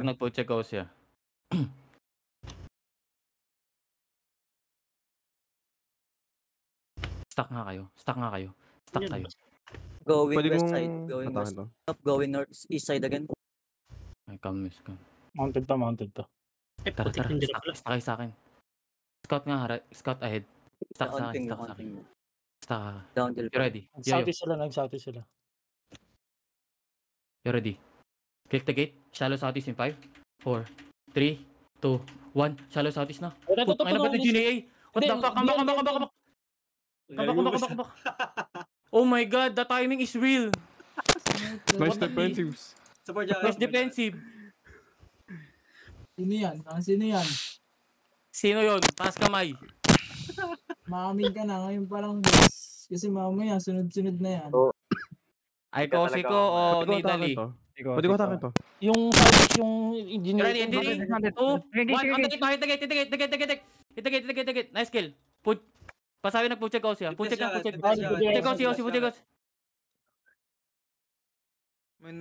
Pag nagpo-check out siya. Stuck nga kayo. Stuck kayo. Going Pwede west kong side. Going atakin west. to. Going north, east side again. Ay, come. Mounted to. Tara. Stuck kayo sa akin. Scout nga, scout ahead. Stuck sa akin. Stuck. Down till You ready? Nag-southeast sila. You ready? Click the gate. Shallow southeast in 5, 4, 3, 2, 1. Shallow southeast na. Putang ina ba ito GNA? What the fuck? Come back. Oh my god, the timing is real. Nice defensives. Support dyan. Nice defensive. Sino yan? Sino yun? Taas kamay. Maamin ka na ngayon parang boss. Kasi mamaya sunod-sunod na yan. Ay, Kosiko o Nidali? Pwede ko atakin to. Yung southeast, yung engineer. Ready? 2, 1. Hit the gate. Nice kill. Pasabi nagpo-check out siya. Pucheck. Pucheck out siya. May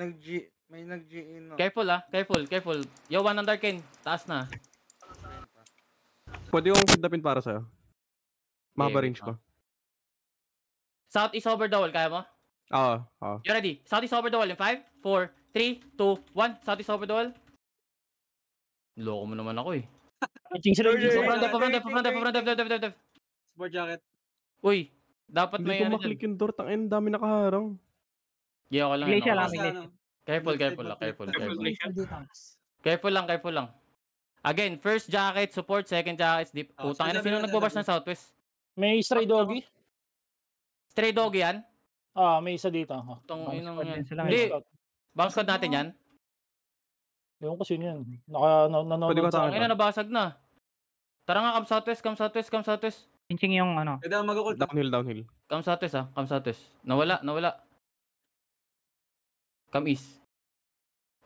nag-G-in. Careful. Yo, 1 on Darken. Taas na. Pwede kong kidnapin para sa'yo. Mahaba range ko. Southeast over the wall. Kaya mo? Oo. You ready? Southeast over the wall in 5, 4, 3, 2, 1. Southeast over the wall. Loko mo naman ako eh. Front. Support jacket. Uy, dapat may Hindi ko maklik yung door. Tangin, dami nakaharang. Ako lang. Glacier lang. Careful lang. Again, first jacket, support, second jacket, deep. Putang ina, sino nagbabash ng southwest? May stray doggy. Stray doggy yan? May isa dito. Itong inong yan. Hindi. Bounce squad natin yan? Ewan ko sino yan. Pwede ko atakin to. Nabasag na. Tara nga, come southwest. Pinching yung ano. Pwede ako mag-ult. Downhill. Come southwest. Nawala. Come east.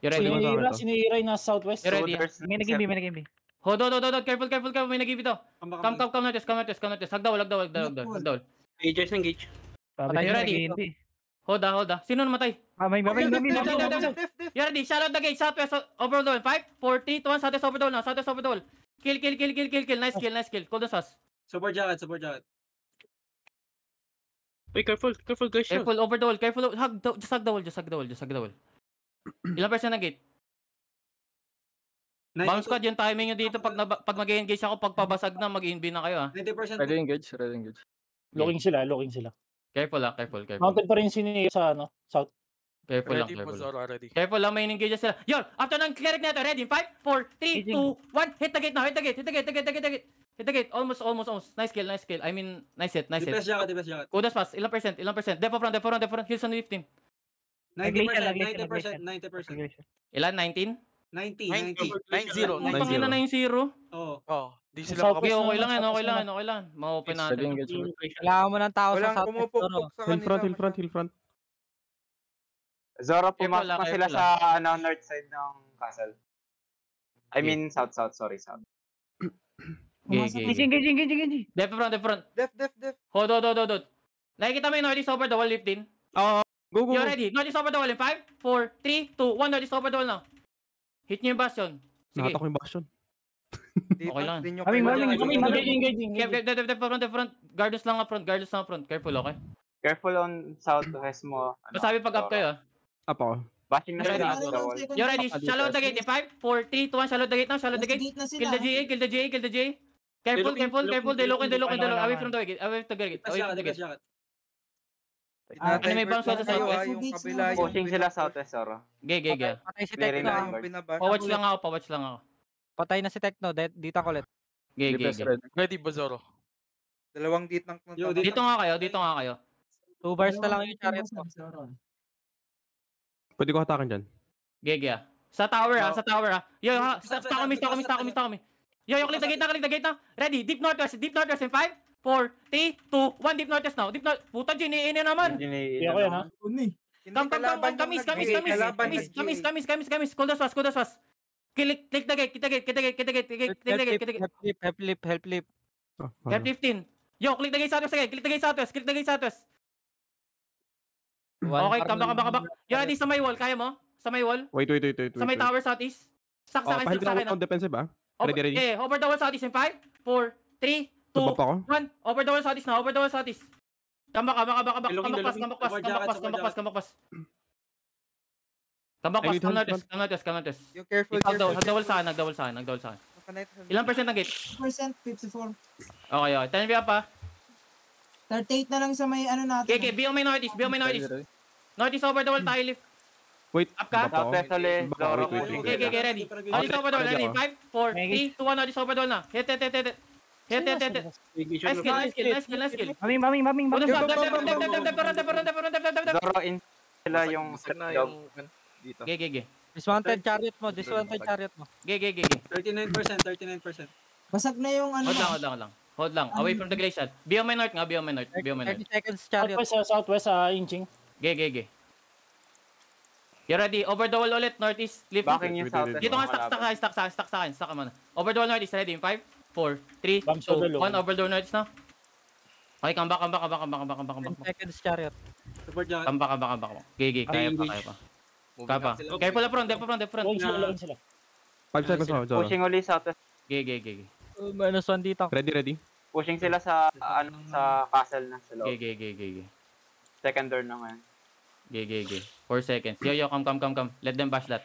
You ready? Sinira yung nasa southwest. You ready? May nag-imbi. Hold. Careful. May nag-give ito. Come notice. Hagdawal. Engage. You ready? Hold. Sino namatay? May You ready? Shout out the gate. Southwest over the wall. 5, 4, 3, 2, 1. Southwest over the wall now. Kill. Nice kill. Cold sauce. Support jacket. Wait, careful guys. Careful over the wall. Just hug the wall. Ilang percent na gate? Bounce squad yung timing nyo dito. Pag mag-engage ako, pagpabasag na, mag-inb na kayo 90%. Ready engage. Looking sila. Careful. Mounted pa rin sinira sa south. Careful lang. Careful lang, may engage sila. Yo, after ng cleric na ito, ready? 5, 4, 3, 2, 1. Hit the gate now. Hit the gate. Almost. Nice kill. I mean, nice hit. Defense jacket. Kudos pass. Ilang percent? Depo front. Heals on 15. 90%. Ilan? 19? 90. Pangina na yung 0. Oo. Di sila Okay lang. Ma-open natin. Kailangan mo ng tao sa Walang south. pumupukpok sa kanila. Hill front. Zoro, pumasok na sila sa north side ng castle. I mean, south. Engage. Def front. Def. Hold. Nakikita mo yung northeast over the wall, lift in. Go. You ready? Northeast over the wall in 5, 4, 3, 2, 1. Northeast over the wall now. Hit nyo yung bastion. Sige. Nakatak ko yung bastion. Okay lang. Engaging. Def front. Guardians lang up front. Careful, okay? Careful on southwest mo. Masabi pag up kayo. Up ako. Bashing na sila sa wall. You ready? Shallow the gate in 5, 4, 3, 2, 1. Shallow the gate now. Kill the GA. Careful. They look. Away from the gate. Defense jacket. May bounce sa southwest. Yung kabila yung Pushing sila southwest, Zoro. Ge. Patay si Clearing Tekno. na. Pawatch lang ako. Patay na si Tekno. Dito ako ulit. Ge. Ready ba, Zoro? Dalawang dit ng Dito nga kayo. 2 bars na lang yung chariot mo. Pwede ko hatakin dyan. Ge. Sa tower. Yo, stop kami. Yo, click the gate na. Ready? Deep northwest in 5, 4, 3, 2, 1. Deep northwest now. Puta, GNA naman. Ako yan ha. Kamis. Cold fast. Click the gate. Help lip. Cap 15. Yo, click the gate southwest. Okay, come back. Yo, ready sa may wall. Kaya mo? Sa may wall? Wait. Sa may tower southeast? Stack sa akin, Pahil stack sa akin. on defensive ah. Over, Ready, ready. Yeah, over the wall southeast in 5, 4, 3, 2, Tumpak ako. 1. Over the wall southeast na, over the wall southeast. Kambak pass. Support jacket. Kambak I pass, need come help, notice. Yung careful, Hagdawal sa akin. Makanay sa- Ilang percent ng gate? 54. Okay. 10 via pa. 38 na lang sa may ano natin. Okay, be on my northeast. Northeast over the wall tayo lift. Wait. Up ka? baba ako. Southwest ulit. Baka, Zoro wait, wait, pushing wait. Okay, ready. Northeast over the wall, ready. 5, 4, 3, 2, 1, northeast over the wall na. Hit. Nice kill. Maming. Udah stop. Zoro in sila yung set job. G. Dismounted chariot mo. G. 39%. Basag na yung ano. Hold lang. Away from the glacial. Be on my north nga. 30 seconds chariot. Southwest, inching. G. You ready? Over the wall ulit. Northeast. Lift. Backing yung southwest. Dito nga. Stack sa akin. Stack ka muna. Over the wall northeast. Ready? 5, 4, 3, 2, Bump shoulder 1. Over the wall northeast na. Okay, come back. 10 seconds chariot. Support jacket. Come back. G. Kaya pa. Kaya pa. Careful up front. Login sila. 5 seconds ako. Zoro. Pushing ulit southwest. G. Minus 1 dito. Ready. Pushing sila sa sa castle na sa loob. G. Second door na ngayon. G. 4 seconds. Yo, come. Let them bash that.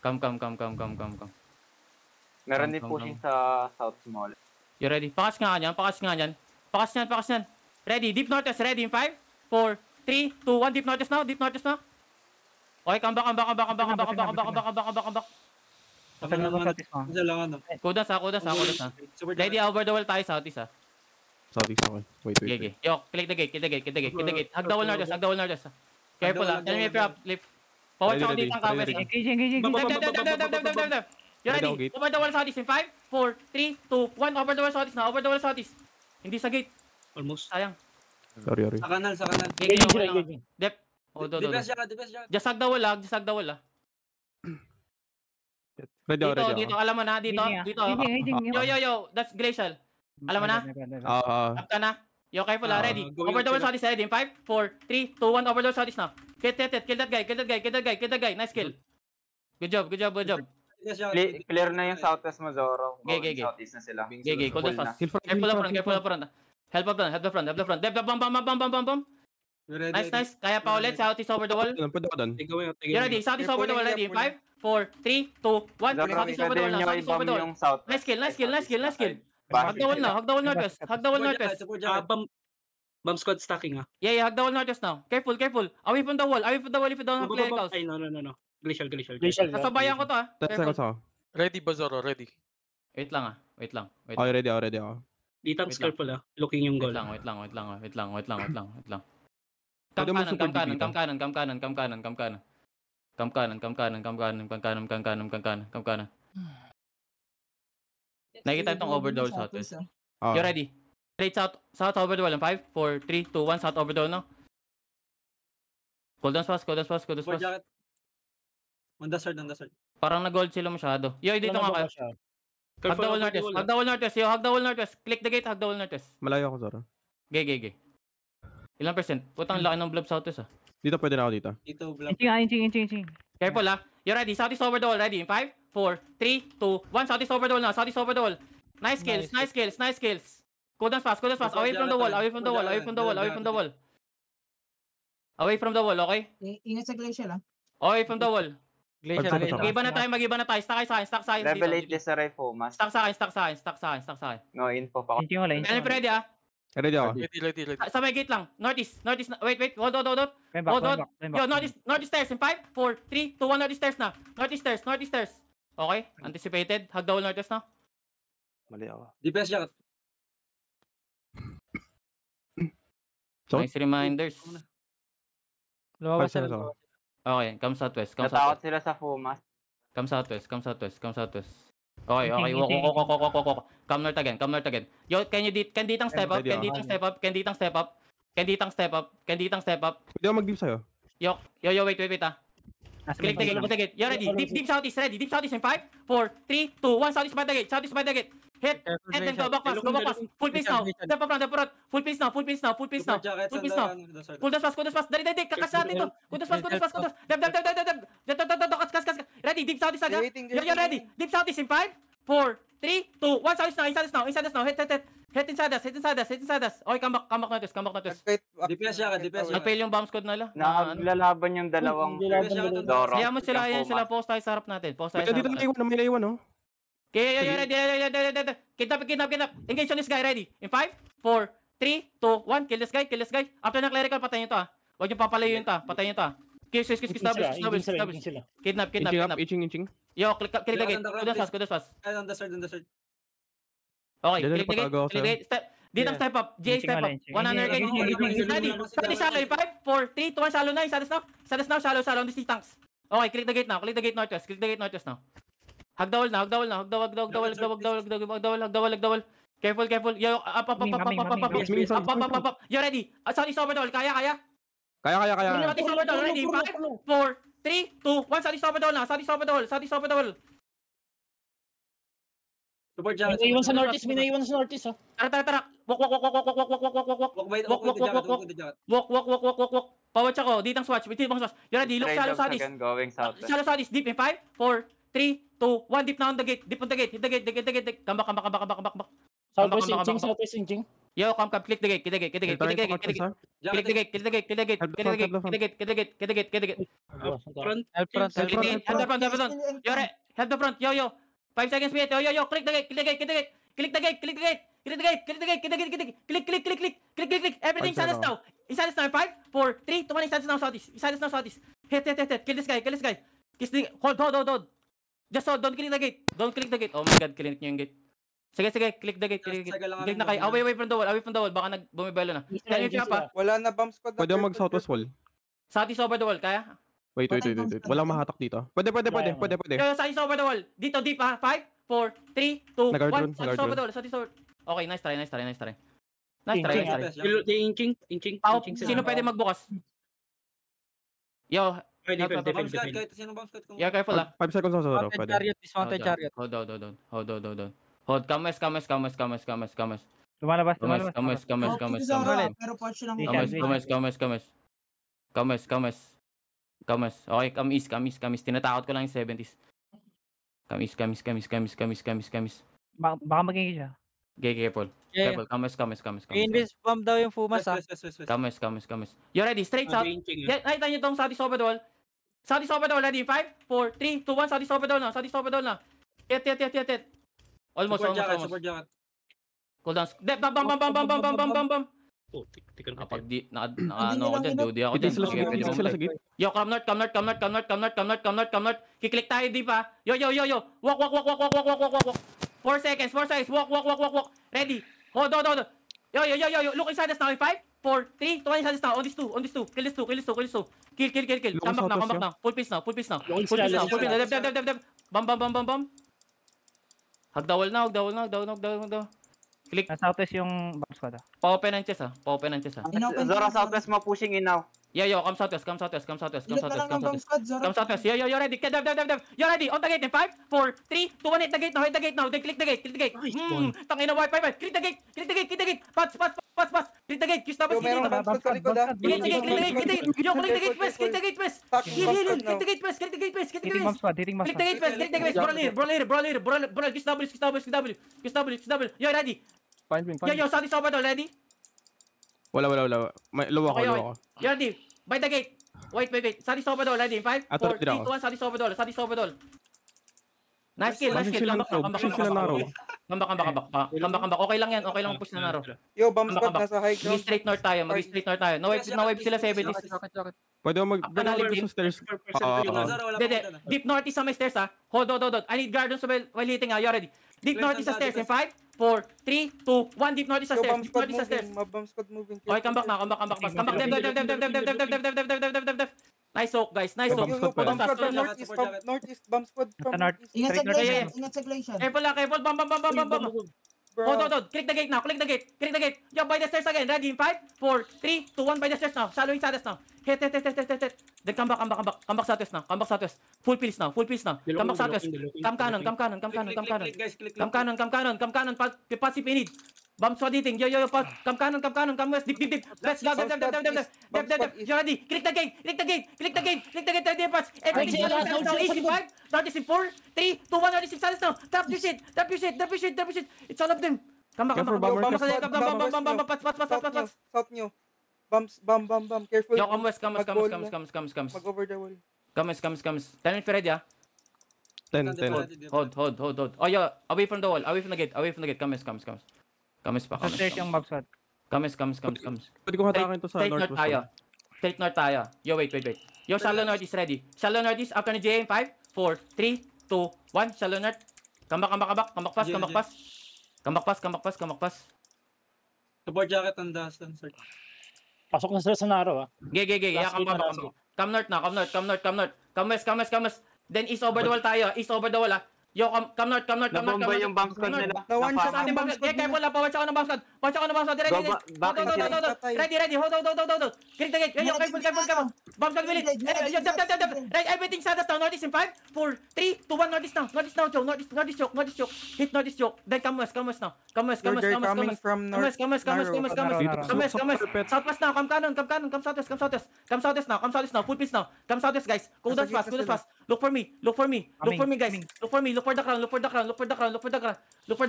Come. Meron din Come. pushing sa south small. You ready? Pakas nga yan. Ready? Deep northeast. Ready in 5, 4, 3, 2, 1. Deep northeast now. Okay, come back. Isa lang ano. Kudas na. Support Ready, over the wall tayo southeast ha. Southeast ako. Wait. G. Yo, click the gate. Hug the wall northeast. Careful ha. Tell me if you're up. Lift. Forward sa Ready, dito ang cover. ready. Engaging. Dab. You ready? Over the gate. Over the wall southeast in 5, 4, 3, 2, 1. Over the wall southeast. Hindi sa gate. Almost. Sayang. Sorry. Sa kanan. G. Engaging. Dep. Oh, do. Defense jacket. Just hug the wall ha. Ready ako. Dito, alam mo na. Dito. Yo. That's glacial. Alam mo na? Up ka na. Yo, careful ha. Ready. Going Over the wall sila. southeast. Ready in 5, 4, 3, 2, 1. Over the wall southeast now. Kill that guy. Nice kill. Good job. Defense jacket. Clear na yung southwest mo, Zoro. Okay. Going southeast na sila. G. Cool Full down na. fast. Careful up front. Help up front. Dep. Bam. Nice. Kaya pa ulit. Southeast over the wall. Punta ko doon. You ready? Southeast over the wall. Ready in 5, 4, 3, 2, 1. Zoro, Southeast over the wall now. Southeast over the wall. yung south. Nice kill. Hug the wall northwest. Support jacket. Bomb squad stacking ah. Yeah, hug the wall northwest now. Careful. Away from the wall if you don't have clericals. Ay, no. Glacial. Glacial. Kasabayan ko to ha. 10 seconds ako. Ready ba, Zoro? Ready. Wait lang. Okay, ready ako. Dito Wait lang. careful ah. Looking yung goal. Wait lang. Pwede mo Kam support dito. kanan. Nakikita itong over the wall southwest. Ah. You ready? Straight south over the wall. 5, 4, 3, 2, 1. South over the wall now. Cool down fast. Support jacket. On the third. Parang nag-gold sila masyado. Yo, dito nga kayo. Hug the wall northwest. Hug the wall northwest. Click the gate, hug the wall northwest. Malayo ako, Zoro. G. Ilang percent? Putang laki ng blob southwest ah. Dito pwede na ako dito. Dito block. Inching. Careful ah. You ready? Southeast over the wall. Ready? In 5, 4, 3, 2, 1. Southeast over the wall now. Southeast over the wall. Nice kills. Cool down fast. Away from the wall. Away from the wall, okay? Ingat sa glacial ah. Away from the wall. Glacial. Mag-iba na tayo. Stack sa akin. Level 8 this array Fomas. Stack sa akin. No info pa ako. Inching wala. Ano ready ah? Ready ako. Ready. Sa may gate lang. Northeast. Wait. Hold. Back. Yo, northeast stairs in 5, 4, 3, 2, 1. Northeast stairs na. Northeast stairs. Okay? Anticipated. Hug the wall northeast na. Mali ako. Defense jacket. So? Nice reminders. Lumabas 5 seconds sila. ako. Okay, come southwest. Natakot sila sa Fomas. Come southwest. Okay. Walk. Come north again. Yo, can ditang step up? Ready ako. Can ditang step up? Pwede ako mag-deep sa'yo. Yo, wait ah. Click the gate. You ready? Deep southeast ready. Deep southeast in 5, 4, 3, 2, 1. Southeast by the gate. Hit. And then go back pass. Go back pass. Full pace now. Step up front. Full pace now. Full pace now. Full pace now. Full pace now. Kudos pass. Dari. Kakas natin to. Kudos pass. Dab. Kas. Ready. Deep south is aga. You're ready. Deep south is in 5, 4, 3, 2, 1. Inside us now. Hit inside us. Okay, come back notice. DPS siya ka, DPS siya. Nag-fail yung bomb squad nila. Naglalaban yung dalawang Doro. Kaya mo sila post tayo sa harap natin. Post tayo May sa dito harap na natin. iwan, may naiwan, oh. Okay, ready. Kidnap. Engage on this guy, ready. In 5, 4, 3, 2, 1. Kill this guy. After ng clerical, patayin nyo to ah. Huwag nyo papalayo yun to ah. Patayin nyo to ah. Kiss. Establish. Kidnap. Inching. Yo, click the gate. Kudos pass. On the third. Okay, Diyan na click the napatago ako gate. Dito step up. GA step up. 100 gate. Ready. Ready, shallow. In 5, 4, 3, 2, 1. Shallow na. Inside us now. Shallow. On the tanks. Okay, click the gate now. Northwest. now. Hug the wall na. Hagdawal. Careful. Yo, up. You ready? Southeast over the wall. Kaya. Kaya. Southeast over the wall. Ready? 5, 4, 3, 2, 1. Southeast over the wall na. Southeast over the wall. Support May naiwan sa northeast, oh. Tara. Walk. Walk. Pawatch ako. Ditang swatch. You ready? Look shallow southeast. Going south. Shallow southeast. Deep in 5, 4, 3, 2, 1. Deep na on the gate. Hit the gate. Come back. Southwest inching. Yo, come. Click the gate. Click the gate. Front. Help front. Help the front. Yo. 5 seconds wait. Yo. Click the gate. Click. Everything inside us now. 5, 4, 3, 2, 1. Inside us now southeast. Hit. Kill this guy. Hold. Just hold. Don't click the gate. Oh my god, click niyo yung gate. Sige. Click the gate. Click na kayo. Away from the wall. Baka bumibelo na. Kaya yung siya pa. Wala na bomb squad. Pwede mo mag-southwest wall. Southeast over the wall. Kaya? Wait. Walang mahatak dito. Pwede. Yo, southeast over the wall. Dito, deep ha. 5, 4, 3, 2, 1. Southeast over the wall. Okay, nice try. Inching. Sino pwede magbukas? Yo, Bomb squad, kahit sino bomb squad kung... yeah, careful ah. 5 seconds na sa pwede. Dismounted chariot. Hold, kames. Lumalabas. Pero punch lang. Kames. Okay, kamis. Tinatakot ko lang yung 70s. Kamis. Baka maging siya. Careful. Kames. I-invis bomb daw yung Fumas, ah. West. Kames. You ready? Straight south. Nakita nyo tong Southeast over the wall. Ready? 5, 4, 3, 2, 1. Southeast over the wall na. Hit. Almost. Support jacket. Cool down. Bam. Tikan ka. Kapag di, ako dyan, duty ako dyan. Hindi sila sa gate. Yo, come north. Kiklik tayo deep ha. Yo. Walk. 4 seconds. Walk. Ready. Hold. Yo. Look inside us now. 5, 4, 3, 2, 1 inside us now. On this two. Kill this two. Kill. Come back now. Full pace now. Dab. Bam. Hug the wall now. Click. Nasa southwest yung bomb squad, ah. Pa-open ang chest ah. Zoro southwest mo pushing in now. Yo, come southwest. Ilit na lang ng bomb squad, Zoro. Come southwest. Yo, ready. Dab. You ready? On the gate in 5, 4, 3, 2, 1. Hit the gate now. Then click the gate. Tangina wipe. Click the gate. Pass. Click the gate. Kiss tapos Yo, meron bomb squad sa likod, ah. Click the gate. Yo, click the gate press. Click the gate press. Hitting bomb squad. Click the gate press. Brawler. Kiss W. Yo, ready. Fine. Yo, Southeast over the wall. Ready? Wala. Luwa ko. You ready? By the gate. Wait. Southeast over the wall. Ready? 5, 4, 3, 2, 1. Southeast over the wall. Nice kill. Come back. Come back. Okay lang yan. Okay lang push na naro. Yo, bomb squad nasa high Magi ground. straight north tayo. No wipe sila 70s. Pwede mo mag-ganun sa stairs. Dede. Deep north is sa may stairs ha. Hold. I need guard while hitting ha. You ready? Deep north is sa stairs. In 5, 4, 3, 2, 1. Deep north is sa Yo, stairs. bomb squad moving. Bomb squad moving. Okay, come back. Come back. Dev. Nice soak, guys. Yo, bomb squad from northeast. Bomb squad from North. northeast. Ingat sa Yeah. Glacier. Careful. Bam. bro. Hold. Click the gate now. Click the gate. Yo, by the stairs again. Ready in 5, 4, 3, 2, 1 by the stairs now. Shallowing Sadas now. Hit. Then come back. Come back Sadas now. Full pills now. Come back Sadas. Come kanan. Guys, click. Come kanan. Pass if you need. Bomb squad eating. Yo. Come kanan. Come west. Deep. Let's go. Dep. You ready? Click the gate. Ready, pass. Everything now. Easy 5. Northeast in 4, 3, 2, 1. Northeast in Sadas now. Tap your shit. It's all of them. Come back. Careful, bomber. Bomb squad, Bomb. Pass. South nyo. Bam. Careful. Yo, come west. Come. Mag-over the wall. Come. 10 minutes ready, ah. 10. Hold. Oh, yeah. Away from the wall. Away from the gate. Come. Sa stairs yung mob squad. Come. Pwede ko hatakin to sa Straight north tayo. Straight north tayo. Yo, wait. Yo, shallow north is ready. Shallow north is after ni JA in 5, 4, 3, 2, 1. Shallow north. Come back. Support jacket and Dastan, sir. Pasok na sila sa Naro, ah. Yeah, Last come gate na, back. last gate. Come north now. Come west. Then east over the wall tayo. East over the wall, ah. Yo, come north. Nabomba yung bomb squad nila. Na one shot Saan yung bomb squad? Careful lang. Watch ako ng bomb squad. Ready. Hold. Click the gate. Yo, careful. Bomb squad will it. Yo, dab. Right, everything Sadas now. Northeast in 5, 4, 3, 2, 1. Northeast now, choke. Northeast choke. Hit Northeast choke. Then come west now. They're coming from north. Come west. Southwest now. Come kanan. Come southwest now. Full piece now. Come southwest, guys. Go down fast. Look for me, guys. Look for the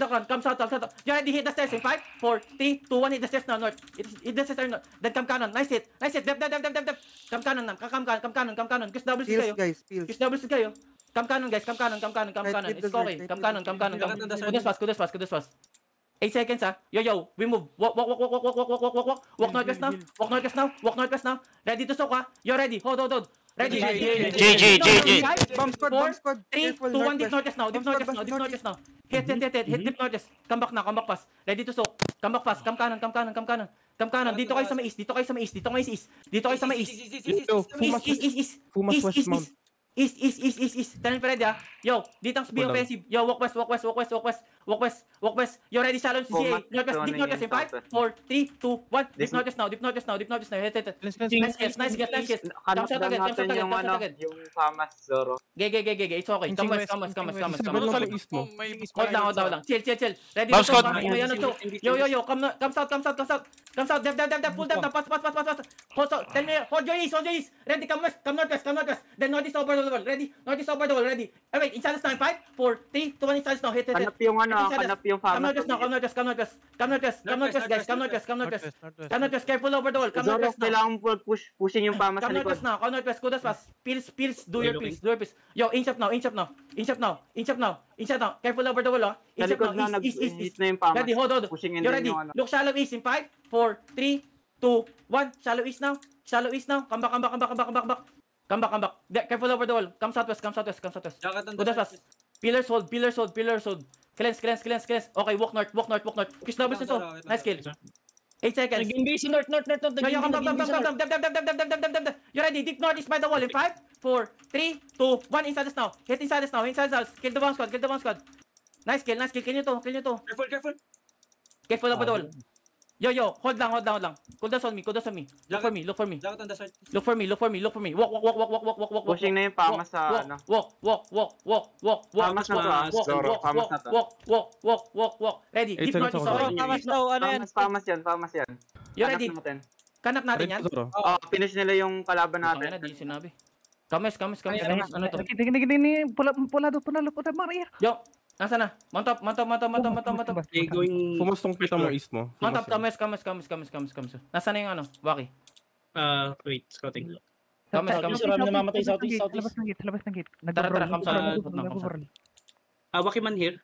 crown. Come south. You ready? Hit the stairs in 5, 4, 3, 2, 1. Hit the stairs now, north. Hit the stairs north. Then come kanan. Nice hit. Dep. Come kanan. Kiss double Pills, kayo. guys. Pills. Kiss double kayo. Come kanan, guys. Come kanan. It's okay. Come kanan. Kudos fast. 8 seconds, ah. Yo. We move. Walk. Walk northwest now. Ready to soak, ah. You're ready. Hold. Ready. GG. Bomb squad. 3, 2, 1. Deep northwest now. Hit. Deep northwest. Come back pass. Ready to soak. Come back fast. Come kanan. Dito kayo sa mais. Dito kayo sa mais. East. East. Turn for ready, ah. Yo, dito ang be offensive. Yo, walk west. Yo, ready, shallow si CA. Deep northwest in 5, 4, 3, 2, 1. Deep northwest now. Hit. Nice guess. Come shot again. Yung Famas Zoro. Gay. It's okay. Come west. Sabay lang east mo. Hold lang. Chill. Ready Bounce to code. Yo. Come south. Dep. Pull them now. Pass. Hold your east. Ready, come northwest. Then northeast over the wall. Ready? Northeast over the wall. Ready? Wait, inside now. 5, 4, 3, 2, 1. Inside now. Hit. Hanap yung Come Famas. northwest, guys. Come northwest. Careful over the wall. Come Zoro, northwest now. kailangan pushing yung Famas sa Come likod. northwest. Kudos fast. Pills. Do your pills. Yo, inch up now. Careful over the wall, ah. Sa Inch up likod na now. East. nag-hit na yung Famas. Ready, hold. Pushing You're ready. yung ano. Look shallow east in 5, 4, 3, 2, 1. Shallow east now. Come back. Careful over the wall. Come southwest. Jacket and Kudos fast. Pillars hold. Cleanse. Okay, walk north. Kiss doubles ito. Nice kill. 8 seconds. Naging base north. Yo, come. Dep. You ready? Deep north is by the wall in 5, 4, 3, 2, 1. Inside us now. Hit inside us. Kill the bomb squad. Nice kill. Kill nyo to. Careful over the wall. Yo, hold lang. Cool down on me. Look for me. Jacket and Dastan. Look for me. Walk. Pushing na yung Famas sa ano. Walk. Famas na to. Zoro, Famas na to. Walk. Ready? Deep north is Zoro, over. Famas yan. You ready? Kanap natin yan. Zoro. Finish nila yung kalaban natin. Di sinabi. Kames. Ano to? Tingin. Pula do. Maria. Yo, nasa na? Mount up. They going... Fumas tong kita mo east mo. Mount up, Fumas yan. kames. Nasa na yung ano? Waki. Wait, scouting. Kames. Marami namamatay southeast. Labas ng gate. Tara, come south. Wakiman here.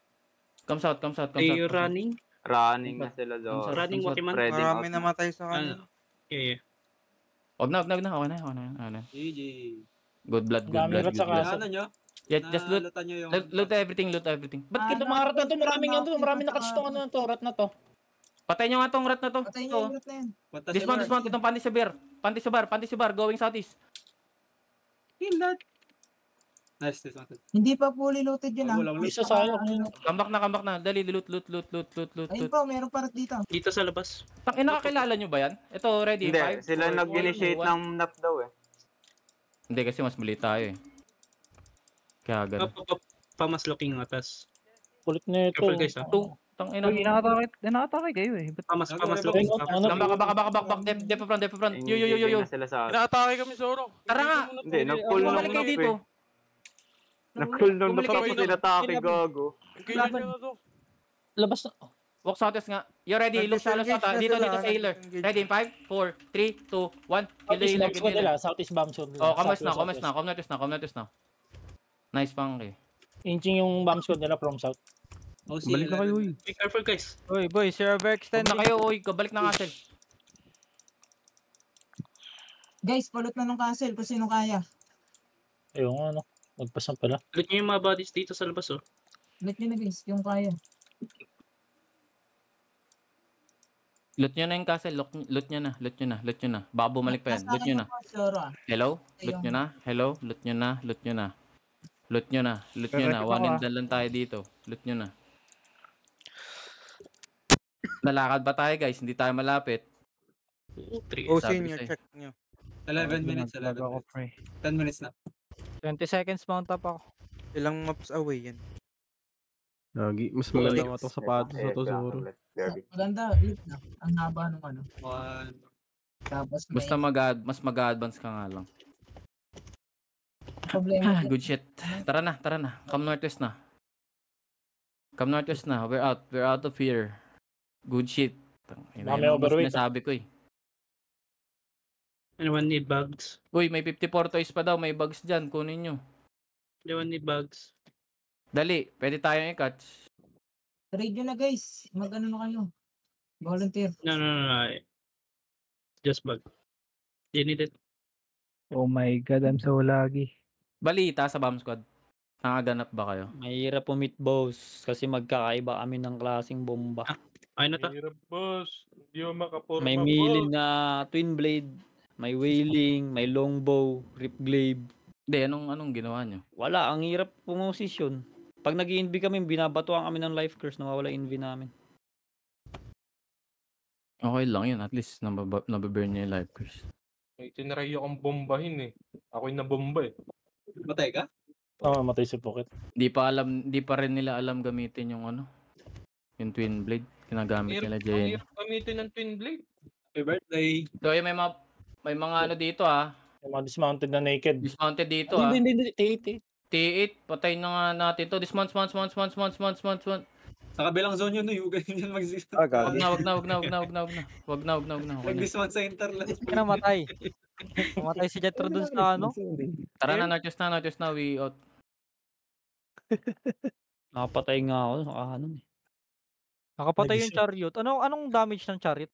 Come south. They running. Running na sila Zoro. Running Wakiman. Spreading Marami out. namatay sa kanila. Yeah. Wag na. Okay na. GG. Good blood. Dami rat sa kaso. Ano nyo? Yeah, just loot. Nalutan nyo yung... Loot everything. Ba't ito mga rat na to? Maraming yan to. Maraming nakatch tong ano na to. Rat na to. Patay nyo nga tong rat na to. Patayin niyo yung rat na yan. Dismount. Itong panty sa bar. Going southeast. Kill that. Nice, nice. Hindi pa fully loaded yun ah. Isa sa akin. Comeback na. Dali, loot. Ayun po, meron para dito. Dito sa labas. Nakakilala nyo ba yan? Ito, ready? Hindi, 5, sila 4, nag-initiate 3, 2, 1. ng nap daw eh. Hindi, kasi mas mali tayo eh. Kaya ganun. Pamas looking atas. Kulit na ito. Careful guys, ha? Tangina mo. Nakatake kayo eh. Pamas looking. Back. Dep front. Yo. Initiate na sila sa Inaatake kami, Zoro. Tara nga. Hindi, nag-pull nung Bumalik kayo nap dito. eh. Nag-pull nung nap Bumalik kayo tapos dito. inatake, gago. Kailan nyo na to? Labas na. Walk southwest nga. You ready? Look sa dito sa healer. Ready in 5, 4, 3, 2, 1. Kill Southeast bomb squad nila. Southeast bomb squad nila. Oh, come na. Nice pang eh. Inching yung bomb squad nila from south. Balik na kayo, uy. Be careful guys. Uy, boy, Sierra Huwag extend. na kayo, uy. Kabalik na castle. Guys, palot na ng castle kung sino kaya. Ayun ano. Magpasan pala. Loot nyo yung mga bodies dito sa labas, oh. Let nyo na guys, yung kaya. Loot nyo na yung castle. Loot nyo na. Baka bumalik pa yan. Loot nyo na. Hello? Loot nyo na. One and done lang tayo dito. Loot nyo na. Nalakad ba tayo guys? Hindi tayo malapit. 3. Oh, Sabi senior, ko sa'yo. check nyo. 11 minutes. 10 minutes na. 20 seconds mount up ako. Ilang maps away yan? Lagi, mas maganda nga itong sapatos na to, Zoro. Maganda, lift na. Ang haba ng ano. 1. Tapos may Basta mas mag-advance ka nga lang. problema. Good shit. Tara na. Come northwest na. We're out of here. Good shit. May overweight. Sinasabi ko eh. Anyone need bugs? Uy, may 54 toys pa daw. May bugs dyan. Kunin nyo. Anyone need bugs? Dali. Pwede tayong i-catch. Trade nyo na guys. Mag-ano na kayo. Volunteer. No. Just bug. You need it. Oh my god, I'm so laggy. Balita sa bomb squad. Nakaganap ba kayo? Mahirap pumit boss kasi magkakaiba kami ng klaseng bomba. Ayun na to. Hirap, boss. Hindi mo makapurma, May milid na twin blade, may wailing, may longbow, rip glaive. Hindi, anong ginawa nyo? Wala, ang hirap pumosisyon. Pag nag-i-envy kami, binabatuan kami ng life curse, nawawala envy namin. Okay lang yun. At least nababurn niya yung life curse. May tinry akong bombahin eh. Ako'y nabomba eh. Matay ka? Matay si Pocket. Di pa rin nila alam gamitin yung yung twin blade. Ginagamit nila Ang Jay. hirap gamitin ng twin blade. Happy birthday. So, yung may mga ano dito Yung mga dismounted na naked. Dismounted dito Hindi. T8, patay na nga natin to. Dismount. Sa kabilang zone yun, Huwag yun mag-dismount. Wag na. Mag-dismount sa internet. Namatay. Namatay si Jetro dun sa ano? Tara na, Northwest na. We out. Nakapatay nga ako, nakahanon eh. Nakapatay yung chariot. Anong damage ng chariot?